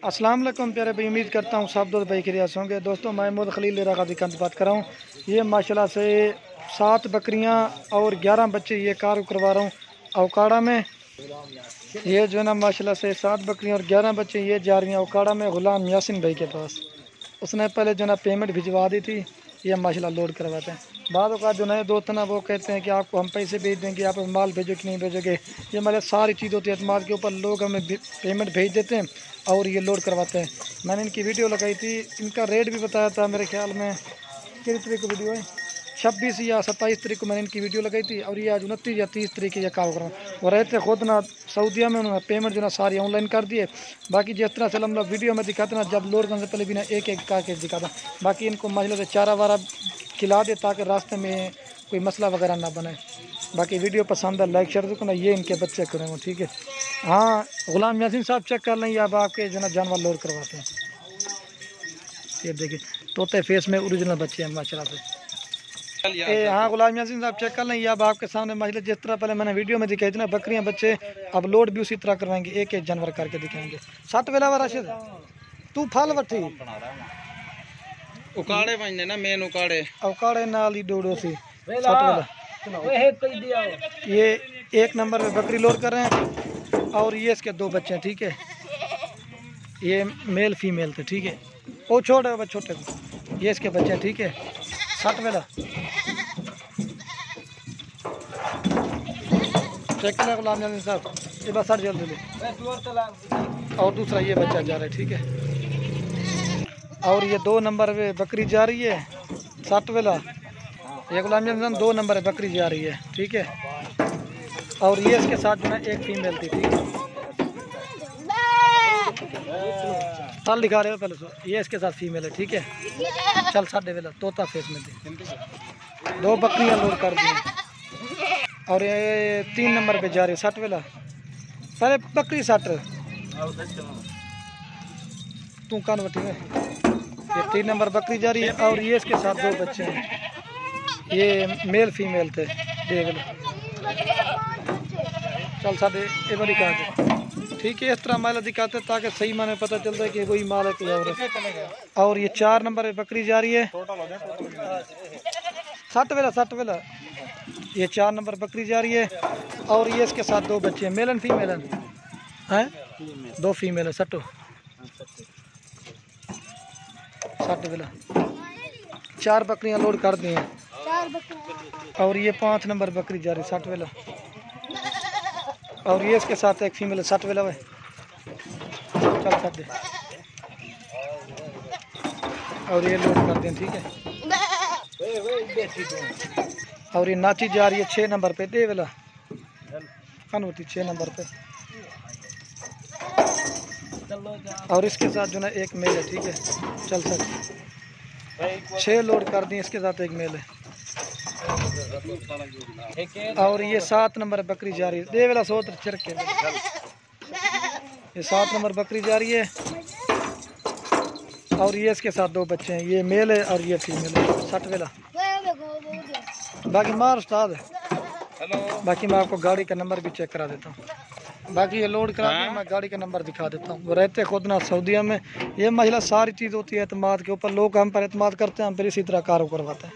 अस्सलाम वालेकुम प्यारे भाई, उम्मीद करता हूँ सब दोस्त भाई खैरियत होंगे। दोस्तों मैं मोहम्मद खलील रागादी कंद बात कर रहा हूँ। ये माशाल्लाह से 7 बकरियाँ और 11 बच्चे ये कार करवा रहा हूँ अवकाड़ा में। ये जो है ना माशाल्लाह से 7 बकरियाँ और 11 बच्चे ये जा रही हैं अवकाड़ा में गुलाम यासिन भाई के पास। उसने पहले जो है ना पेमेंट भिजवा दी थी, ये माशाल्लाह लोड करवाते हैं। बाद का जो नए दोस्त ना वो कहते हैं कि आपको हम पैसे भेज देंगे, आप माल भेजो कि नहीं भेजोगे। ये हमारे सारी चीज़ होती है अतमाद के ऊपर, लोग हमें पेमेंट भेज देते हैं और ये लोड करवाते हैं। मैंने इनकी वीडियो लगाई थी, इनका रेट भी बताया था। मेरे ख्याल में कितनी तारीख को वीडियो है, 26 या 27 तारीख को मैंने इनकी वीडियो लगाई थी और ये आज 29 या 30 तारीख ये काम कर रहा हूँ। वो रहते खुद ना सऊदीया में, उन्होंने पेमेंट जो ना सारी ऑनलाइन कर दिए। बाकी जिस तरह से हम लोग वीडियो में दिखाते ना, जब लोड करने से पहले भी ना एक एक का के दिखाता। बाकी इनको महिला से चारा वारा खिला दे ताकि रास्ते में कोई मसला वगैरह ना बने। बाकी वीडियो पसंद है लाइक शेयर करना। ये इनके बच्चे करेंगे, ठीक है। हाँ गुलाम यासिन साहब चेक कर लें, अब आपके जो ना जानवर लोड करवाते हैं। ये देखिए तोते फेस में ओरिजिनल बच्चे हैं माशाल्लाह से। हाँ गुलाम यासिन साहब चेक कर लें, अब आपके सामने माशाल्लाह जिस तरह पहले मैंने वीडियो में दिखाई थी ना बकरियां बच्चे, अब लोड भी उसी तरह करवाएंगे, एक एक जानवर करके दिखाएंगे। 60 वेला राशिद तू फल वठी उकाड़े बजने ना मेन उकाड़े नाल ही डोडो सी 60 वेला। ये 1 नंबर में बकरी लोड कर रहे हैं और ये इसके 2 बच्चे हैं, ठीक है। ये मेल फीमेल थे, ठीक है। वो छोटे छोटे ये इसके बच्चे हैं, ठीक है। 60 वेला चेक कर गुलाम यासिन साहब, ये बस 60 जल्दी ले। और दूसरा ये बच्चा जा रहा है, ठीक है। और ये 2 नंबर पे बकरी जा रही है 60 वेला। ये गुलाम यासिन 2 नंबर है बकरी जा रही है, ठीक है। और ये इसके साथ जो है एक फीमेल थी, ठीक है। साल दिखा रहे हो पहले तो, ये इसके साथ फीमेल है, ठीक है। चल 60 वेला तोता फेस में थी। 2 बकरियां लोड कर दी और ये 3 नंबर पे जा रही है 60 वेला। पहले बकरी 60 तू कान बटी है। ये 3 नंबर बकरी जा रही है और ये इसके साथ 2 बच्चे हैं, ये मेल फीमेल थे, देख लो। चल साढ़े ये बड़ी कहा, ठीक है। इस तरह माल दिखाते ताकि सही माने पता चलता है कि कोई माल है कोई और ये 4 नंबर पे बकरी जा रही है 60 वेला। ये 4 नंबर बकरी जा रही है और ये इसके साथ 2 बच्चे हैं, मेलन फीमेलन हैं, 2 फीमेल है। 60 वेला 4 बकरियां लोड कर दी हैं और ये 5 नंबर बकरी जा रही है 60 वेला और ये इसके साथ एक फीमेल है 60 वेला। भाई चल 60 और ये लोड कर दें, ठीक है। और ये नाची जा रही है 6 नंबर पे, दे वेला कनवती 6 नंबर पे। और इसके साथ जो ना एक मेल है, ठीक है। चल सकते 6 लोड कर दी, इसके साथ एक मेल है। और ये 7 नंबर बकरी जा रही है, दे वेला 100 चिरके। ये 7 नंबर बकरी जा रही है और ये इसके साथ 2 बच्चे हैं, ये मेल है और ये फीमेल है 60 वेला। बाकी मार उस्ताद है। बाकी मैं आपको गाड़ी का नंबर भी चेक करा देता हूँ। बाकी ये लोड करा के मैं गाड़ी का नंबर दिखा देता हूँ। वो रहते खुद ना सऊदीया में। ये महिला सारी चीज़ होती है अतमाद के ऊपर, लोग हम पर एतमाद करते हैं, हम फिर इसी तरह कारों करवाते हैं।